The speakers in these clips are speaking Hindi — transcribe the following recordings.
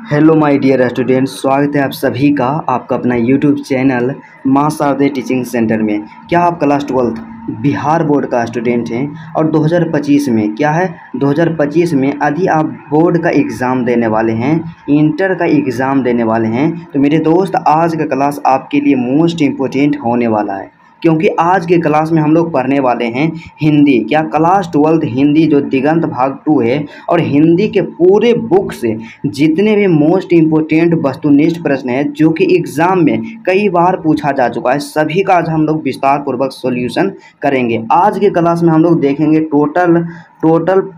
हेलो माय डियर स्टूडेंट्स, स्वागत है आप सभी का आपका अपना यूट्यूब चैनल माँ शारदे टीचिंग सेंटर में। क्या आप क्लास 12 बिहार बोर्ड का स्टूडेंट हैं और 2025 में क्या है 2025 में यदि आप बोर्ड का एग्ज़ाम देने वाले हैं, इंटर का एग्ज़ाम देने वाले हैं, तो मेरे दोस्त आज का क्लास आपके लिए मोस्ट इम्पोर्टेंट होने वाला है। क्योंकि आज के क्लास में हम लोग पढ़ने वाले हैं हिंदी। क्या क्लास 12 हिंदी जो दिगंत भाग 2 है, और हिंदी के पूरे बुक से जितने भी मोस्ट इम्पोर्टेंट वस्तुनिष्ठ प्रश्न है जो कि एग्ज़ाम में कई बार पूछा जा चुका है, सभी का आज हम लोग विस्तार पूर्वक सॉल्यूशन करेंगे। आज के क्लास में हम लोग देखेंगे टोटल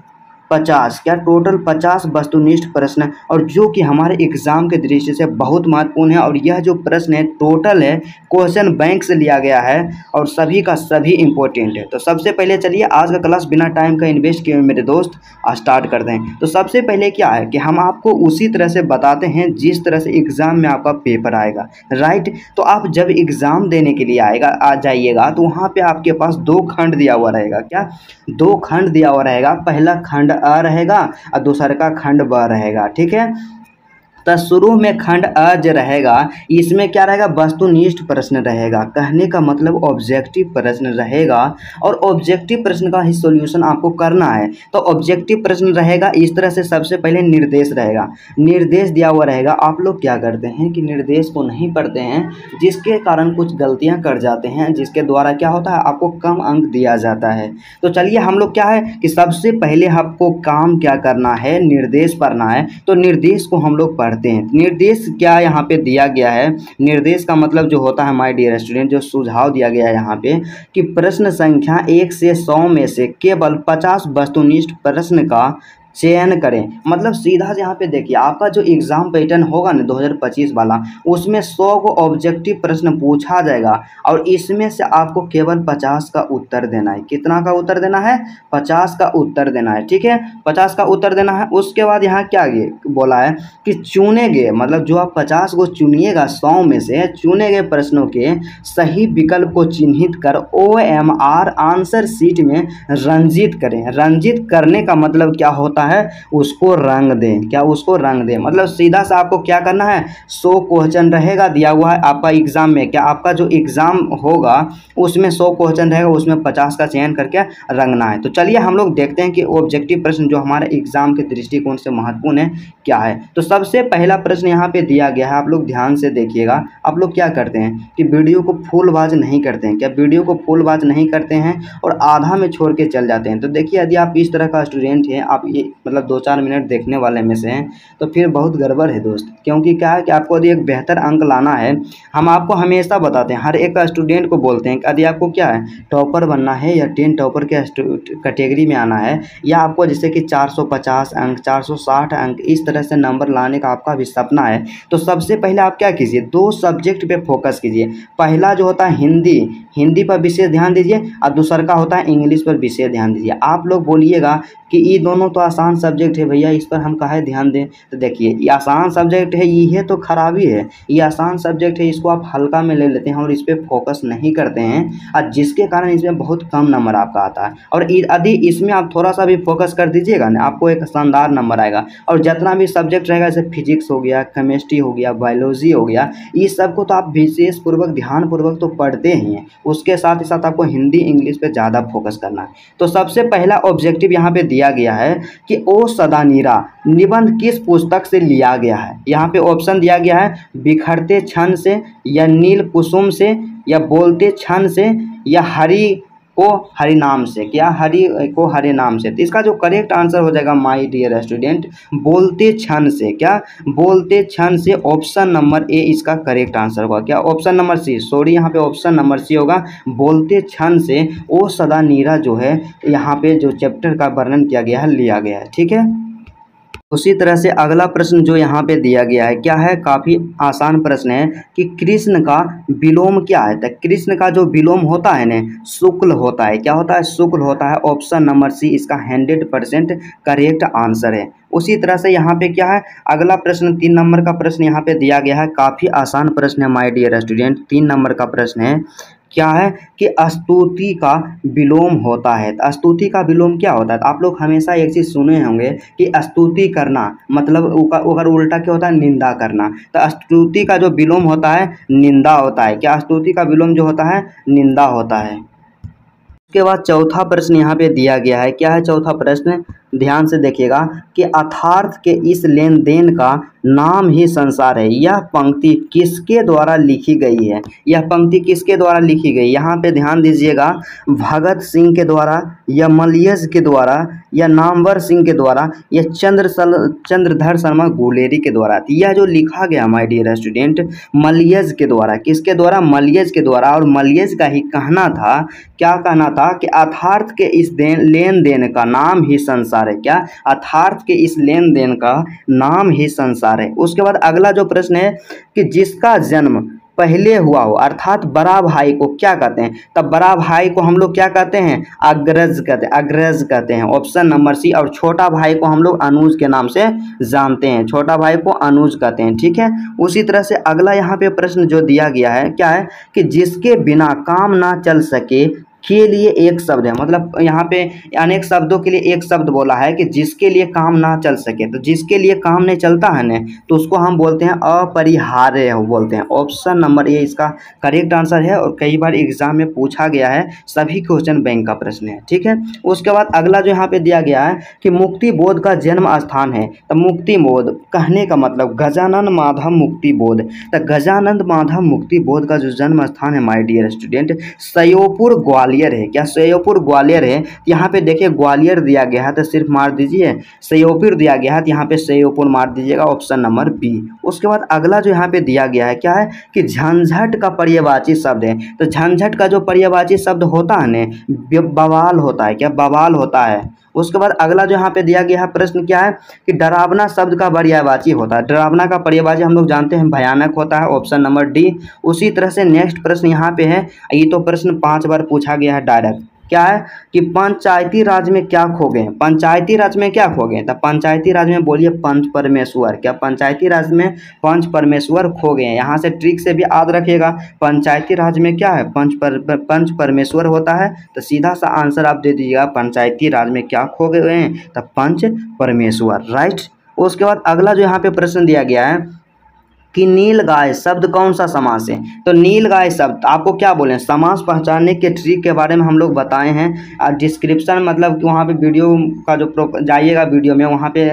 50 वस्तुनिष्ठ प्रश्न, और जो कि हमारे एग्ज़ाम के दृष्टि से बहुत महत्वपूर्ण है। और यह जो प्रश्न है टोटल है, क्वेश्चन बैंक से लिया गया है और सभी का सभी इम्पोर्टेंट है। तो सबसे पहले चलिए आज का क्लास बिना टाइम का इन्वेस्ट किए मेरे दोस्त स्टार्ट करते हैं। तो सबसे पहले क्या है कि हम आपको उसी तरह से बताते हैं जिस तरह से एग्ज़ाम में आपका पेपर आएगा, राइट। तो आप जब एग्ज़ाम देने के लिए आ जाइएगा तो वहाँ पे आपके पास 2 खंड दिया हुआ रहेगा। क्या 2 खंड दिया हुआ रहेगा? पहला खंड अ रहेगा और दूसरा का खंड ब रहेगा, ठीक है। तो शुरू में खंड अ जो रहेगा, इसमें क्या रहेगा? वस्तुनिष्ठ प्रश्न रहेगा। कहने का मतलब ऑब्जेक्टिव प्रश्न रहेगा, और ऑब्जेक्टिव प्रश्न का ही सॉल्यूशन आपको करना है। तो ऑब्जेक्टिव प्रश्न रहेगा इस तरह से। सबसे पहले निर्देश रहेगा, निर्देश दिया हुआ रहेगा। आप लोग क्या करते हैं कि निर्देश को नहीं पढ़ते हैं, जिसके कारण कुछ गलतियां कर जाते हैं, जिसके द्वारा क्या होता है आपको कम अंक दिया जाता है। तो चलिए हम लोग क्या है कि सबसे पहले आपको काम क्या करना है, निर्देश पढ़ना है। तो निर्देश को हम लोग पढ़ते हैं। निर्देश क्या यहाँ पे दिया गया है? निर्देश का मतलब जो होता है माय डियर स्टूडेंट, जो सुझाव दिया गया है यहाँ पे कि प्रश्न संख्या 1 से 100 में से केवल 50 वस्तुनिष्ठ प्रश्न का चयन करें। मतलब सीधा यहाँ पे देखिए, आपका जो एग्ज़ाम पैटर्न होगा ना 2025 वाला, उसमें 100 को ऑब्जेक्टिव प्रश्न पूछा जाएगा और इसमें से आपको केवल 50 का उत्तर देना है। कितना का उत्तर देना है? 50 का उत्तर देना है, ठीक है। 50 का उत्तर देना है। उसके बाद यहाँ क्या बोला है कि चुने गए, मतलब जो आप 50 को चुनिएगा 100 में से चुने गए प्रश्नों के सही विकल्प को चिन्हित कर OMR आंसर शीट में रंजित करें। रंजित करने का मतलब क्या होता है? उसको रंग दें। क्या? उसको रंग दें। मतलब सीधा सा आपको क्या करना है, 100 क्वेश्चन रहेगा दिया हुआ है आपका एग्जाम में। क्या आपका जो एग्जाम होगा उसमें 100 क्वेश्चन रहेगा, उसमें 50 का चयन करके रंगना है। तो चलिए हम लोग देखते हैं कि ऑब्जेक्टिव प्रश्न जो हमारे एग्जाम के दृष्टिकोण से महत्वपूर्ण है क्या है। तो सबसे पहला प्रश्न यहाँ पे दिया गया है, आप लोग ध्यान से देखिएगा। आप लोग क्या करते हैं कि वीडियो को फुल वॉच नहीं करते हैं। क्या वीडियो को फुल वॉच नहीं करते हैं और आधा में छोड़ के चल जाते हैं? तो देखिए, यदि आप इस तरह का स्टूडेंट हैं, आप ये मतलब 2-4 मिनट देखने वाले में से हैं, तो फिर बहुत गड़बड़ है दोस्त। क्योंकि क्या है कि आपको यदि एक बेहतर अंक लाना है, हम आपको हमेशा बताते हैं, हर एक स्टूडेंट को बोलते हैं कि यदि आपको क्या है टॉपर बनना है या 10 टॉपर के कैटेगरी में आना है, या आपको जैसे कि 450 अंक 460 अंक इस तरह से नंबर लाने का आपका भी सपना है, तो सबसे पहले आप क्या कीजिए, 2 सब्जेक्ट पे फोकस कीजिए। पहला जो होता है हिंदी पर विशेष ध्यान दीजिए, और दूसरा का होता है इंग्लिश पर विशेष ध्यान दीजिए। आप लोग बोलिएगा कि ये दोनों तो आसान सब्जेक्ट है भैया, इस पर हम काहे ध्यान दें। तो देखिए, ये आसान सब्जेक्ट है, ये तो खराबी है। ये आसान सब्जेक्ट है, इसको आप हल्का में ले लेते हैं और इस पर फोकस नहीं करते हैं, और जिसके कारण इसमें बहुत कम नंबर आपका आता है। और यदि इसमें आप थोड़ा सा भी फोकस कर दीजिएगा ना, आपको एक शानदार नंबर आएगा। और जितना भी सब्जेक्ट रहेगा, जैसे फिजिक्स हो गया, केमिस्ट्री हो गया, बायोलॉजी हो गया, इस सब को तो आप विशेष पूर्वक ध्यानपूर्वक तो पढ़ते ही हैं। उसके साथ ही साथ आपको हिंदी इंग्लिश पे ज़्यादा फोकस करना है। तो सबसे पहला ऑब्जेक्टिव यहाँ पे दिया गया है कि ओ सदा नीरा निबंध किस पुस्तक से लिया गया है। यहाँ पे ऑप्शन दिया गया है, बिखरते क्षण से, या नील कुसुम से, या बोलते क्षण से, या हरि को हरि नाम से। क्या? हरि को हरि नाम से। तो इसका जो करेक्ट आंसर हो जाएगा माय डियर स्टूडेंट, बोलते क्षण से। क्या? बोलते क्षण से। ऑप्शन नंबर ए इसका करेक्ट आंसर होगा। क्या? ऑप्शन नंबर सी, सॉरी यहाँ पे ऑप्शन नंबर सी होगा, बोलते क्षण से ओ सदा नीरा जो है यहाँ पे जो चैप्टर का वर्णन किया गया है, लिया गया है, ठीक है। उसी तरह से अगला प्रश्न जो यहाँ पे दिया गया है क्या है, काफ़ी आसान प्रश्न है कि कृष्ण का विलोम क्या है। तो कृष्ण का जो विलोम होता है ना, शुक्ल होता है। क्या होता है? शुक्ल होता है। ऑप्शन नंबर सी इसका 100% करेक्ट आंसर है। उसी तरह से यहाँ पे क्या है, अगला प्रश्न 3 नंबर का प्रश्न यहाँ पे दिया गया है, काफ़ी आसान प्रश्न है माय डियर स्टूडेंट। 3 नंबर का प्रश्न है क्या है कि स्तुति का विलोम होता है। तो स्तुति का विलोम क्या होता है? तो आप लोग हमेशा एक चीज़ सुने होंगे कि स्तुति करना मतलब अगर उल्टा क्या होता है? निंदा करना। तो स्तुति का जो विलोम होता है निंदा होता है। क्या स्तुति का विलोम जो होता है? निंदा होता है। उसके बाद चौथा प्रश्न यहाँ पे दिया गया है। क्या है चौथा प्रश्न? ध्यान से देखिएगा कि अर्थार्थ के इस लेन देन का नाम ही संसार है। यह पंक्ति किसके द्वारा लिखी गई है? यह पंक्ति किसके द्वारा लिखी गई? यहाँ पे ध्यान दीजिएगा, भगत सिंह के द्वारा या मलयज के द्वारा या नामवर सिंह के द्वारा या चंद्रधर शर्मा गुलेरी के द्वारा। यह जो लिखा गया माय डियर स्टूडेंट मलयज के द्वारा। किसके द्वारा? मलयज के द्वारा। और मलयज का ही कहना था, क्या कहना था? कि अर्थार्थ के इस लेन देन का नाम ही संसार है। क्या? अर्थार्थ के इस लेन देन का नाम ही संसार है। उसके बाद अगला जो प्रश्न है कि जिसका जन्म पहले हुआ हो, अर्थात बड़ा भाई को क्या कहते हैं? तब बड़ा भाई को हम लोग क्या कहते हैं? अग्रज कहते हैं। अग्रज कहते हैं, ऑप्शन नंबर सी। और छोटा भाई को हम लोग अनुज के नाम से जानते हैं। छोटा भाई को अनुज कहते हैं। ठीक है। उसी तरह से अगला यहाँ पे प्रश्न जो दिया गया है क्या है कि जिसके बिना काम ना चल सके के लिए एक शब्द है। मतलब यहाँ पे अनेक शब्दों के लिए एक शब्द बोला है कि जिसके लिए काम ना चल सके। तो जिसके लिए काम नहीं चलता है ना, तो उसको हम बोलते हैं अपरिहार्य बोलते हैं। ऑप्शन नंबर ए इसका करेक्ट आंसर है और कई बार एग्जाम में पूछा गया है। सभी क्वेश्चन बैंक का प्रश्न है। ठीक है। उसके बाद अगला जो यहाँ पे दिया गया है कि मुक्ति बोध का जन्म स्थान है। तो मुक्ति बोध कहने का मतलब गजानन माधव मुक्ति बोध। तो गजानन माधव मुक्ति बोध का जो जन्म स्थान है माय डियर स्टूडेंट सयोपुर ग्वालियर है। क्या? सयोपुर ग्वालियर है। यहाँ पे देखिए ग्वालियर दिया गया है तो सिर्फ मार दीजिए, सयोपुर दिया गया है तो यहाँ पे सयोपुर मार दीजिएगा, ऑप्शन नंबर बी। उसके बाद अगला जो यहाँ पे दिया गया है क्या है कि झंझट का पर्यायवाची शब्द है। तो झंझट का जो पर्यायवाची शब्द होता है ना बवाल होता है। क्या? बवाल होता है। उसके बाद अगला जो यहाँ पे दिया गया है प्रश्न क्या है कि डरावना शब्द का पर्यायवाची होता है। डरावना का पर्यायवाची हम लोग जानते हैं भयानक होता है, ऑप्शन नंबर डी। उसी तरह से नेक्स्ट प्रश्न यहाँ पे है, ये तो प्रश्न 5 बार पूछा गया है डायरेक्ट। क्या है कि पंचायती राज में क्या खो गए? पंचायती राज में क्या खो गए? तो पंचायती राज में बोलिए पंच परमेश्वर। क्या? पंचायती राज में पंच परमेश्वर खो गए हैं। यहाँ से ट्रिक से भी याद रखिएगा, पंचायती राज में क्या है? पंच परमेश्वर होता है। तो सीधा सा आंसर आप दे दीजिएगा, पंचायती राज में क्या खो गए हैं? तो पंच परमेश्वर, राइट। उसके बाद अगला जो यहाँ पे प्रश्न दिया गया है कि नीलगाय शब्द कौन सा समास है? तो नीलगाय शब्द आपको क्या बोले? समास पहचानने के ट्रिक के बारे में हम लोग बताए हैं। डिस्क्रिप्शन मतलब कि वहाँ पे वीडियो का जो जाइएगा वीडियो में, वहाँ पे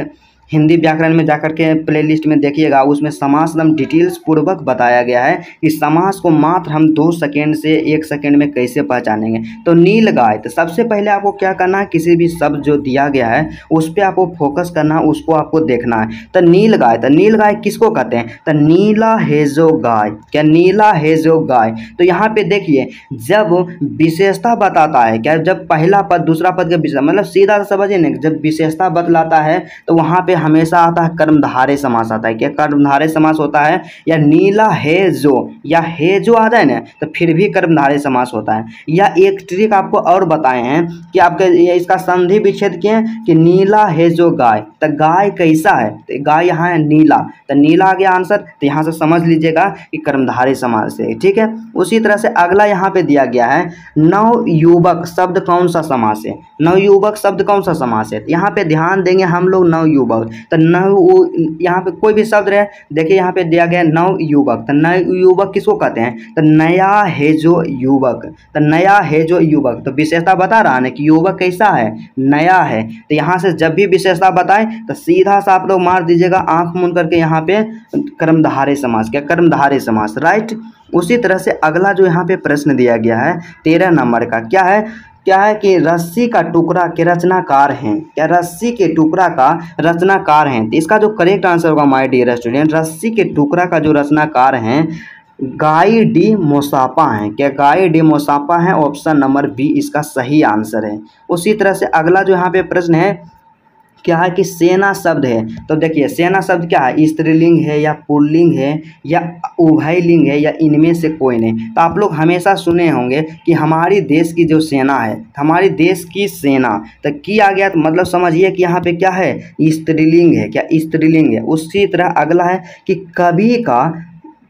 हिंदी व्याकरण में जाकर के प्लेलिस्ट में देखिएगा, उसमें समास एकदम डिटेल्स पूर्वक बताया गया है कि समास को मात्र हम 2 सेकेंड से 1 सेकेंड में कैसे पहचानेंगे। तो नीलगाय, तो सबसे पहले आपको क्या करना है, किसी भी शब्द जो दिया गया है उस पर आपको फोकस करना है, उसको आपको देखना है। तो नीलगाय, तो नीलगाय किसको कहते हैं? तो नीला है जो गाय। क्या? नीला है जो गाय। तो यहाँ पे देखिए जब विशेषता बताता है, क्या जब पहला पद दूसरा पद के विशेषता मतलब सीधा समझिए ना, जब विशेषता बतलाता है तो वहाँ पे हमेशा आता है कर्मधारय समास आता है। क्या कर्मधारय समास होता है? या नीला है जो या है जो आ जाए ना तो फिर भी कर्मधारय समास होता है। या एक ट्रिक आपको और बताए हैं कि आपके इसका संधि विच्छेद किए कि नीला है जो गाय। तो गाय कैसा है? तो गाय यहाँ है नीला, तो नीला आ गया आंसर। तो यहाँ से समझ लीजिएगा कि कर्मधारय समास है। ठीक है। उसी तरह से अगला यहाँ पे दिया गया है नवयुवक शब्द कौन सा समास है? नवयुवक शब्द कौन सा समास है? यहाँ पे ध्यान देंगे हम लोग नवयुवक। तो नव यहाँ पे कोई भी शब्द रहे, देखिए यहाँ पे दिया गया नवयुवक। तो नवयुवक किसको कहते हैं? तो नया है जो युवक। तो नया है जो युवक, तो विशेषता बता रहा है कि युवक कैसा है? नया है। तो यहाँ से जब भी विशेषता बताए तो सीधा सा आप लोग मार दीजिएगा आंख मूंद करके यहाँ पे कर्मधारय समास। क्या? कर्मधारय समास, राइट। उसी तरह से अगला जो यहाँ पे प्रश्न दिया गया है 13 नंबर का क्या है? क्या है कि रस्सी का टुकड़ा के रचनाकार हैं। क्या? रस्सी के टुकड़ा का रचनाकार हैं। तो इसका जो करेक्ट आंसर होगा माय डियर स्टूडेंट, रस्सी के टुकड़ा का जो रचनाकार हैं गाई डी मोसापा हैं। क्या? गाई डी मोसापा हैं, ऑप्शन नंबर बी इसका सही आंसर है। उसी तरह से अगला जो यहाँ पे प्रश्न है क्या है कि सेना शब्द है। तो देखिए सेना शब्द क्या है? स्त्रीलिंग है या पुल्लिंग है या उभयलिंग है या इनमें से कोई नहीं। तो आप लोग हमेशा सुने होंगे कि हमारी देश की जो सेना है, हमारी देश की सेना, तो की आ गया तो मतलब समझिए कि यहाँ पे क्या है? स्त्रीलिंग है। क्या? स्त्रीलिंग है। उसी तरह अगला है कि कवि का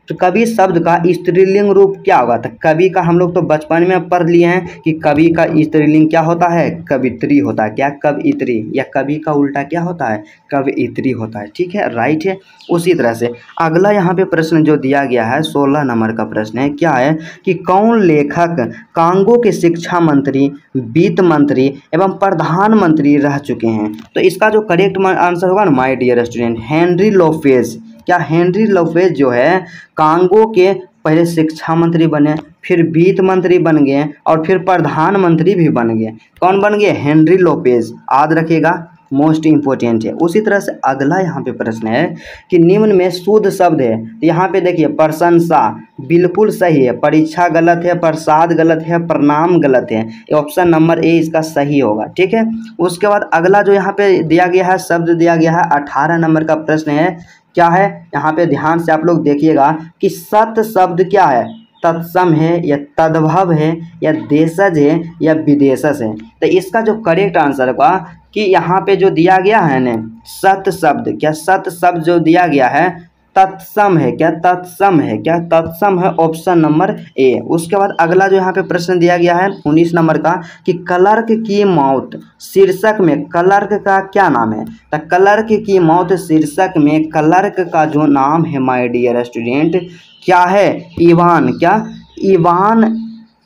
तो कवि शब्द का स्त्रीलिंग रूप क्या होगा? तो कवि का हम लोग तो बचपन में पढ़ लिए हैं कि कवि का स्त्रीलिंग क्या होता है? कवित्री होता है। क्या? कवित्री। या कवि का उल्टा क्या होता है? कवित्री होता है। ठीक है, राइट है। उसी तरह से अगला यहाँ पे प्रश्न जो दिया गया है 16 नंबर का प्रश्न है, क्या है कि कौन लेखक कांगो के शिक्षा मंत्री, वित्त मंत्री एवं प्रधानमंत्री रह चुके हैं? तो इसका जो करेक्ट आंसर होगा ना my dear student, Henry Lopez. क्या? हेनरी लोपेज जो है कांगो के पहले शिक्षा मंत्री बने, फिर वित्त मंत्री बन गए और फिर प्रधानमंत्री भी बन गए। कौन बन गए? Henry Lopez. याद रखिएगा, मोस्ट इंपॉर्टेंट है। उसी तरह से अगला यहाँ पे प्रश्न है कि निम्न में शुद्ध शब्द है। तो यहाँ पे देखिए प्रशंसा बिल्कुल सही है, परीक्षा गलत है, प्रसाद गलत है, प्रणाम गलत है। ऑप्शन नंबर ए इसका सही होगा। ठीक है, उसके बाद अगला जो यहाँ पे दिया गया है शब्द दिया गया है 18 नंबर का प्रश्न है, क्या है? यहाँ पे ध्यान से आप लोग देखिएगा कि सत शब्द क्या है? तत्सम है या तद्भव है या देशज है या विदेशज है? तो इसका जो करेक्ट आंसर होगा कि यहाँ पे जो दिया गया है ना सत शब्द, क्या सत शब्द जो दिया गया है तत्सम है। क्या? तत्सम है। क्या? तत्सम है। Option number A. उसके बाद अगला जो यहाँ पे प्रश्न दिया गया है 19 नंबर का कि क्लर्क की मौत शीर्षक में क्लर्क का क्या नाम है? तो क्लर्क की मौत शीर्षक में क्लर्क का जो नाम है माय डियर स्टूडेंट क्या है? इवान। क्या? इवान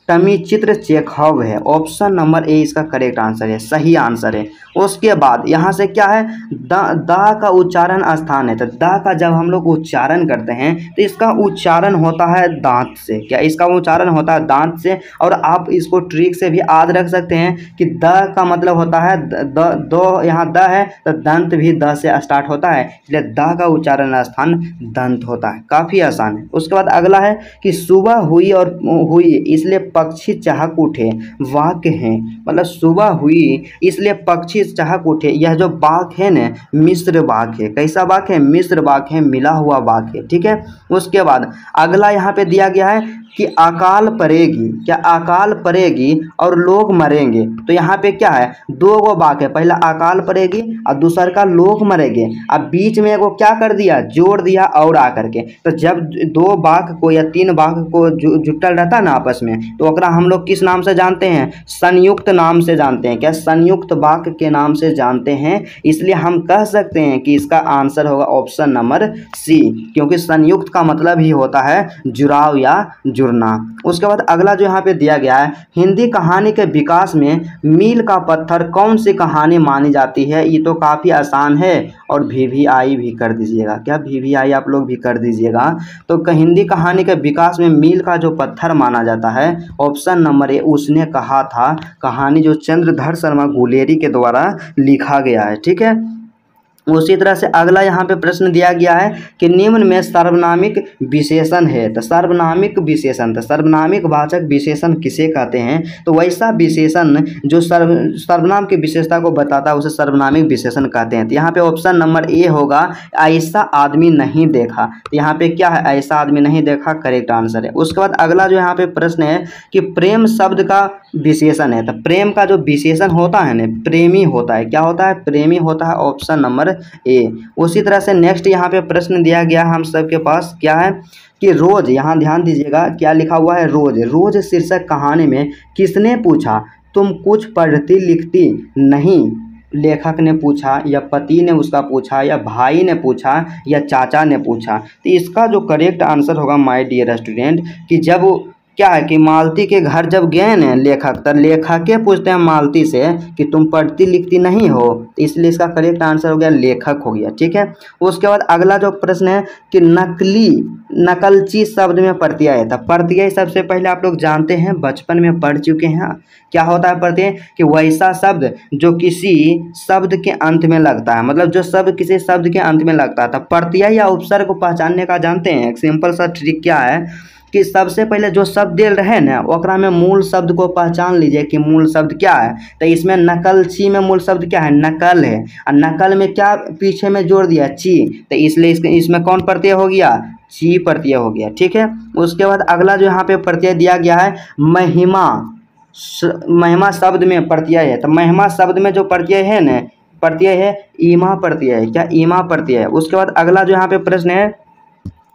टमीचित्र चेखव है। ऑप्शन नंबर ए इसका करेक्ट आंसर है, सही आंसर है। उसके बाद यहाँ से क्या है? द का उच्चारण स्थान है। तो द का जब हम लोग उच्चारण करते हैं तो इसका उच्चारण होता है दांत से। क्या? इसका उच्चारण होता है दांत से। और आप इसको ट्रिक से भी याद रख सकते हैं कि द का मतलब होता है दो, यहाँ द है तो दंत भी द से स्टार्ट होता है, इसलिए द का उच्चारण स्थान दंत होता है। काफ़ी आसान है। उसके बाद अगला है कि सुबह हुई और हुई इसलिए पक्षी चहक उठे, वाक्य है। मतलब सुबह हुई इसलिए पक्षी चहक उठे, यह जो वाक्य है ना मिश्र वाक्य है। कैसा वाक्य है? मिश्र वाक्य है, मिला हुआ वाक्य है। ठीक है, उसके बाद अगला यहाँ पे दिया गया है कि अकाल पड़ेगी। क्या? अकाल पड़ेगी और लोग मरेंगे। तो यहाँ पे क्या है? दो गो वाक्य है, पहला अकाल पड़ेगी और दूसर का लोग मरेंगे। अब बीच में एगो क्या कर दिया? जोड़ दिया और आकर के। तो जब दो वाक्य को या तीन वाक्य को जुटल रहता है ना आपस में, तो ओकरा हम लोग किस नाम से जानते हैं? संयुक्त नाम से जानते हैं। क्या? संयुक्त वाक्य के नाम से जानते हैं। इसलिए हम कह सकते हैं कि इसका आंसर होगा ऑप्शन नंबर सी, क्योंकि संयुक्त का मतलब ही होता है जुड़ाव या जुड़ना। उसके बाद अगला जो यहाँ पे दिया गया है, हिंदी कहानी के विकास में मील का पत्थर कौन सी कहानी मानी जाती है? ये तो काफ़ी आसान है और VVI भी कर दीजिएगा। क्या? VVI आप लोग भी कर दीजिएगा। तो हिंदी कहानी के विकास में मील का जो पत्थर माना जाता है ऑप्शन नंबर ए उसने कहा था, कहानी जो चंद्रधर शर्मा गुलेरी के द्वारा लिखा गया है। ठीक है, उसी तरह से अगला यहाँ पे प्रश्न दिया गया है कि निम्न में सार्वनामिक विशेषण है। तो सार्वनामिक विशेषण, तो सार्वनामिक वाचक विशेषण किसे कहते हैं? तो वैसा विशेषण जो सर्वनाम की विशेषता को बताता है उसे सर्वनामिक विशेषण कहते हैं। तो यहाँ पे ऑप्शन नंबर ए होगा, ऐसा आदमी नहीं देखा। तो यहाँ पे क्या है? ऐसा आदमी नहीं देखा करेक्ट आंसर है। उसके बाद अगला जो यहाँ पे प्रश्न है कि प्रेम शब्द का विशेषण है। तो प्रेम का जो विशेषण होता है ना प्रेमी होता है। क्या होता है? प्रेमी होता है। Option number A. उसी तरह से नेक्स्ट यहाँ पे प्रश्न दिया गया हम सबके पास, क्या है कि रोज, यहाँ ध्यान दीजिएगा क्या लिखा हुआ है? रोज। रोज शीर्षक कहानी में किसने पूछा तुम कुछ पढ़ती लिखती नहीं? लेखक ने पूछा या पति ने उसका पूछा या भाई ने पूछा या चाचा ने पूछा? तो इसका जो करेक्ट आंसर होगा माय डियर स्टूडेंट कि जब क्या है कि मालती के घर जब गए ना लेखक, तो लेखक के पूछते हैं मालती से कि तुम पढ़ती लिखती नहीं हो, तो इसलिए इसका करेक्ट आंसर हो गया लेखक हो गया। ठीक है, उसके बाद अगला जो प्रश्न है कि नकलची शब्द में प्रत्यय है। तो प्रत्यय सबसे पहले आप लोग जानते हैं, बचपन में पढ़ चुके हैं। क्या होता है प्रत्यय? कि वैसा शब्द जो किसी शब्द के अंत में लगता है, मतलब जो शब्द किसी शब्द के अंत में लगता है। तो प्रत्यय या उपसर्ग को पहचानने का जानते हैं एक सिंपल सा ट्रिक क्या है कि सबसे पहले जो शब्द दे रहे ना ओकरा में मूल शब्द को पहचान लीजिए कि मूल शब्द क्या है। तो इसमें नकलची में मूल शब्द क्या है? नकल है। और नकल में क्या पीछे में जोड़ दिया? ची। तो इसलिए इसमें कौन प्रत्यय हो गया? ची प्रत्यय हो गया। ठीक है, उसके बाद अगला जो यहाँ पे प्रत्यय दिया गया है महिमा। महिमा शब्द में प्रत्यय है। तो महिमा शब्द में जो प्रत्यय है ना प्रत्यय है ईमा प्रत्यय है। क्या? ईमा प्रत्यय है। उसके बाद अगला जो यहाँ पे प्रश्न है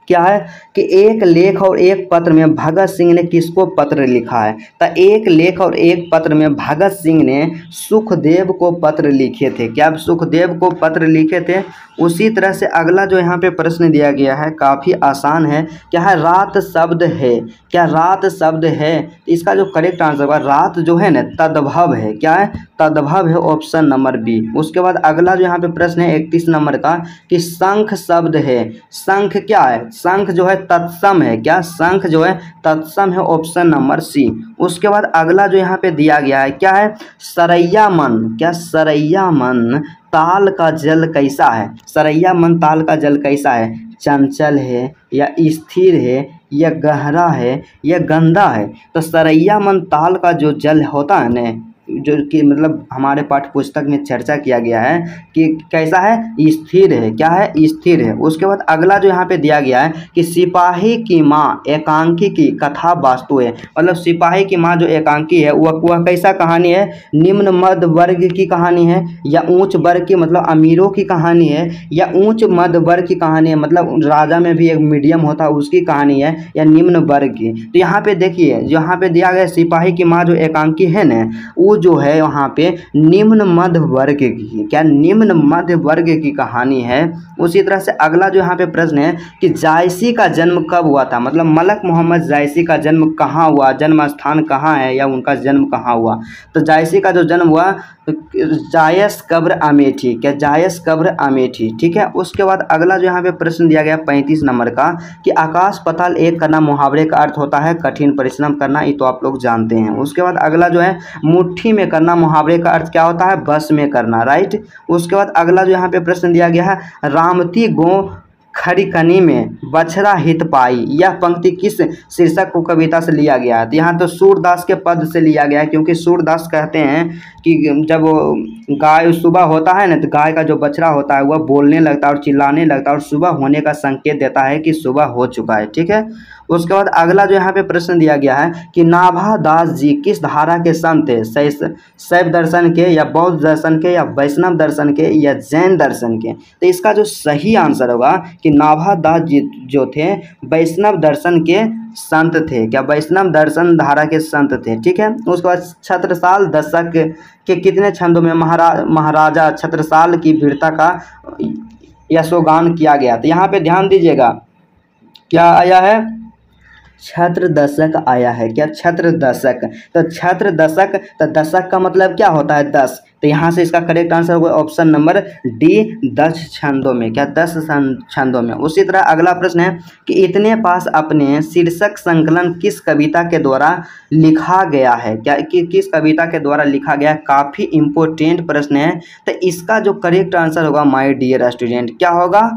क्या है कि एक लेख और एक पत्र में भगत सिंह ने किसको पत्र लिखा है। तो एक लेख और एक पत्र में भगत सिंह ने सुखदेव को पत्र लिखे थे। क्या सुखदेव को पत्र लिखे थे। उसी तरह से अगला जो यहाँ पे प्रश्न दिया गया है काफ़ी आसान है। क्या है, रात शब्द है। क्या रात शब्द है। इसका जो करेक्ट आंसर होगा रात जो है ना तद्भव है। क्या है, तद्भव है, ऑप्शन नंबर बी। उसके बाद अगला जो यहाँ पे प्रश्न है 31 नंबर का कि शंख शब्द है। शंख क्या है, शंख जो है तत्सम है। क्या, शंख जो है तत्सम है, ऑप्शन नंबर सी। उसके बाद अगला जो यहाँ पे दिया गया है क्या है, सरैया मन। क्या, सरैया मन ताल का जल कैसा है। सरैया मन ताल का जल कैसा है, चंचल है या स्थिर है या गहरा है या गंदा है। तो सरैया मन ताल का जो जल होता है ना, जो कि मतलब हमारे पाठ्य पुस्तक में चर्चा किया गया है कि कैसा है, स्थिर है। क्या है, स्थिर है। उसके बाद अगला जो यहाँ पे दिया गया है कि सिपाही की माँ एकांकी की कथा वास्तु है। मतलब सिपाही की माँ जो एकांकी है वह कैसा कहानी है, निम्न मध्य वर्ग की कहानी है या उच्च वर्ग की मतलब अमीरों की कहानी है या उच्च मध्य वर्ग की कहानी है मतलब राजा में भी एक मीडियम होता है उसकी कहानी है या निम्न वर्ग की। तो यहाँ पे देखिए यहाँ पे दिया गया सिपाही की माँ जो एकांकी है ना वो जो है यहाँ पे निम्न मध्य वर्ग की, क्या निम्न मध्य वर्ग की कहानी है। उसी तरह से अगला जो यहाँ पे प्रश्न है कि जायसी का जन्म कब हुआ था। मतलब मलक मोहम्मद जायसी का जन्म कहाँ हुआ, जन्म स्थान कहाँ है या उनका जन्म कहाँ हुआ। तो जायसी का जो जन्म हुआ जायस कब्र अमेठी। क्या, जायस कब्र अमेठी। ठीक है। उसके बाद अगला जो यहाँ पे प्रश्न दिया गया 35 नंबर का कि आकाश पाताल एक करना मुहावरे का अर्थ होता है कठिन परिश्रम करना, ये तो आप लोग जानते हैं। उसके बाद अगला जो है मुट्ठी में करना मुहावरे का अर्थ क्या होता है, बस में करना, राइट। उसके बाद अगला जो यहाँ पे प्रश्न दिया गया है रामती गो खड़िकनी में बछड़ा हित पाई, यह पंक्ति किस शीर्षक को कविता से लिया गया है। तो यहाँ तो सूरदास के पद से लिया गया है क्योंकि सूरदास कहते हैं कि जब गाय सुबह होता है ना तो गाय का जो बछड़ा होता है वह बोलने लगता है और चिल्लाने लगता है और सुबह होने का संकेत देता है कि सुबह हो चुका है। ठीक है। उसके बाद अगला जो यहाँ पे प्रश्न दिया गया है कि नाभा दास जी किस धारा के संत थे, शैव दर्शन के या बौद्ध दर्शन के या वैष्णव दर्शन के या जैन दर्शन के। तो इसका जो सही आंसर होगा कि नाभा दास जी जो थे वैष्णव दर्शन के संत थे। क्या, वैष्णव दर्शन धारा के संत थे। ठीक है। उसके बाद छत्रसाल दशक के कितने छंदों में महाराजा छत्रसाल की वीरता का यशोगान किया गया। तो यहाँ पे ध्यान दीजिएगा क्या आया है, छत्र दशक आया है। क्या, छत्र दशक। तो छत्र दशक, तो दशक का मतलब क्या होता है, 10। तो यहाँ से इसका करेक्ट आंसर होगा ऑप्शन नंबर डी 10 छंदों में। क्या, 10 छंदों में। उसी तरह अगला प्रश्न है कि इतने पास अपने शीर्षक संकलन किस कविता के द्वारा लिखा गया है। क्या, किस कविता के द्वारा लिखा गया है, काफ़ी इंपॉर्टेंट प्रश्न है। तो इसका जो करेक्ट आंसर होगा माय डियर स्टूडेंट क्या होगा,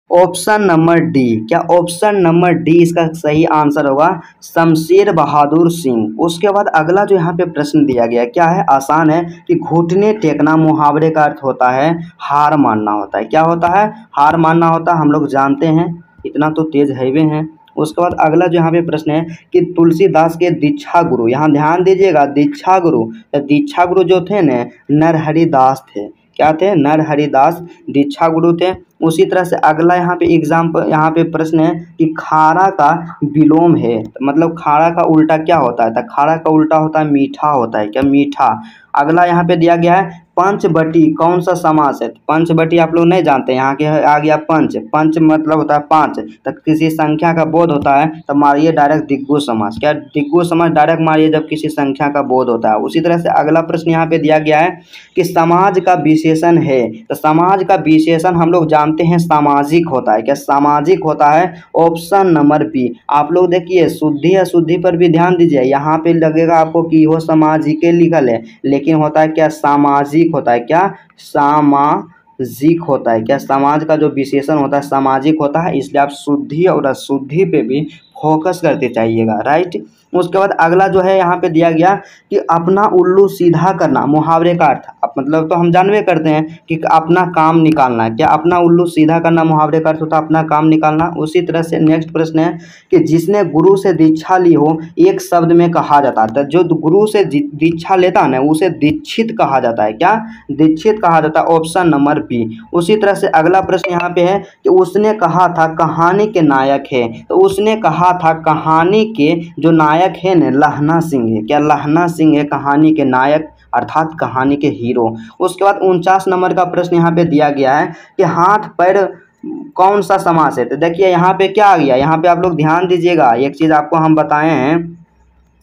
ऑप्शन नंबर डी। क्या, ऑप्शन नंबर डी इसका सही आंसर होगा, शमशेर बहादुर सिंह। उसके बाद अगला जो यहाँ पे प्रश्न दिया गया क्या है, आसान है कि घुटने टेकना मुहावरे का अर्थ होता है हार मानना होता है। क्या होता है, हार मानना होता है, हम लोग जानते हैं, इतना तो तेज हैवे हैं। उसके बाद अगला जो यहाँ पे प्रश्न है कि तुलसीदास के दीक्षा गुरु, यहाँ ध्यान दीजिएगा दीक्षा गुरु, तो दीक्षा गुरु जो थे न नरहरिदास थे। क्या थे, नरहरिदास दीक्षा गुरु थे। उसी तरह से अगला यहाँ पे एग्जाम्पल यहाँ पे प्रश्न है कि खारा का विलोम है, मतलब खारा का उल्टा क्या होता है। तो खारा का उल्टा होता है मीठा होता है। क्या, मीठा। अगला यहाँ पे दिया गया है पंचवटी कौन सा समास है। पंचवटी आप लोग नहीं जानते, यहाँ के आ गया पंच। पंच मतलब होता है 5। तो किसी संख्या का बोध होता है तो मारिए डायरेक्ट दिग्गु समास। क्या, दिग्गु समास डायरेक्ट मारिए जब किसी संख्या का बोध होता है। उसी तरह से अगला प्रश्न यहाँ पे दिया गया है कि समाज का विशेषण है। तो समाज का विशेषण हम लोग जानते हैं सामाजिक होता है। क्या, सामाजिक होता है, ऑप्शन नंबर बी। आप लोग देखिए शुद्धि अशुद्धि पर भी ध्यान दीजिए, यहाँ पे लगेगा आपको कि वो सामाजिक लिखल है लेकिन होता है क्या, सामाजिक होता है। क्या, सामाजिक होता है। क्या, समाज का जो विशेषण होता है सामाजिक होता है, इसलिए आप शुद्धि और अशुद्धि पे भी फोकस करते चाहिएगा, राइट। उसके बाद अगला जो है यहाँ पे दिया गया कि अपना उल्लू सीधा करना, मुहावरे का अर्थ। अब मतलब तो हम जानवे करते हैं कि अपना काम निकालना, क्या अपना उल्लू सीधा करना मुहावरे का अर्थ होता है अपना काम निकालना। उसी तरह से नेक्स्ट प्रश्न है कि जिसने गुरु से दीक्षा ली हो एक शब्द में कहा जाता है। तो जो गुरु से दीक्षा लेता है ना उसे दीक्षित कहा जाता है, क्या दीक्षित कहा जाता है, ऑप्शन नंबर बी। उसी तरह से अगला प्रश्न यहाँ पे है कि उसने कहा था कहानी के नायक है, तो उसने कहा था कहानी के जो नायक है ना लहना सिंह है, क्या लहना सिंह है कहानी के नायक अर्थात कहानी के हीरो। उसके बाद 49 नंबर का प्रश्न यहाँ पे दिया गया है कि हाथ पैर कौन सा समास है। तो देखिए यहाँ पे क्या आ गया, यहाँ पे आप लोग ध्यान दीजिएगा, एक चीज आपको हम बताए हैं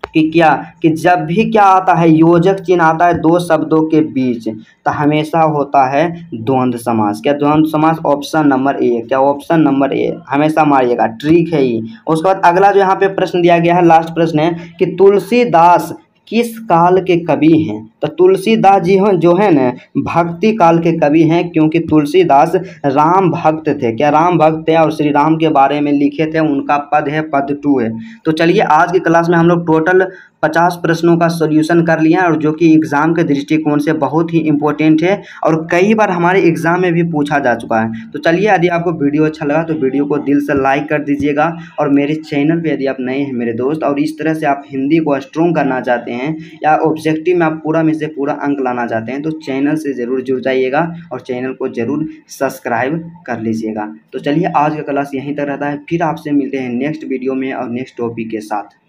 कि क्या कि जब भी क्या आता है योजक चिन्ह आता है दो शब्दों के बीच तो हमेशा होता है द्वंद्व समास। क्या द्वंद्व समास, ऑप्शन नंबर ए, क्या ऑप्शन नंबर ए हमेशा मारिएगा, ट्रिक है ये। उसके बाद अगला जो यहाँ पे प्रश्न दिया गया है लास्ट प्रश्न है कि तुलसीदास किस काल के कवि हैं। तो तुलसीदास जी जो है ना भक्ति काल के कवि हैं, क्योंकि तुलसीदास राम भक्त थे, क्या राम भक्त थे और श्री राम के बारे में लिखे थे। उनका पद है पद 2 है। तो चलिए आज की क्लास में हम लोग टोटल 50 प्रश्नों का सॉल्यूशन कर लिया और जो कि एग्जाम के दृष्टिकोण से बहुत ही इंपॉर्टेंट है और कई बार हमारे एग्जाम में भी पूछा जा चुका है। तो चलिए यदि आपको वीडियो अच्छा लगा तो वीडियो को दिल से लाइक कर दीजिएगा और मेरे चैनल पे यदि आप नए हैं मेरे दोस्त और इस तरह से आप हिंदी को स्ट्रॉन्ग करना चाहते हैं या ऑब्जेक्टिव में आप पूरा में से पूरा अंक लाना चाहते हैं तो चैनल से ज़रूर जुड़ जाइएगा और चैनल को ज़रूर सब्सक्राइब कर लीजिएगा। तो चलिए आज का क्लास यहीं तक रहता है, फिर आपसे मिलते हैं नेक्स्ट वीडियो में और नेक्स्ट टॉपिक के साथ।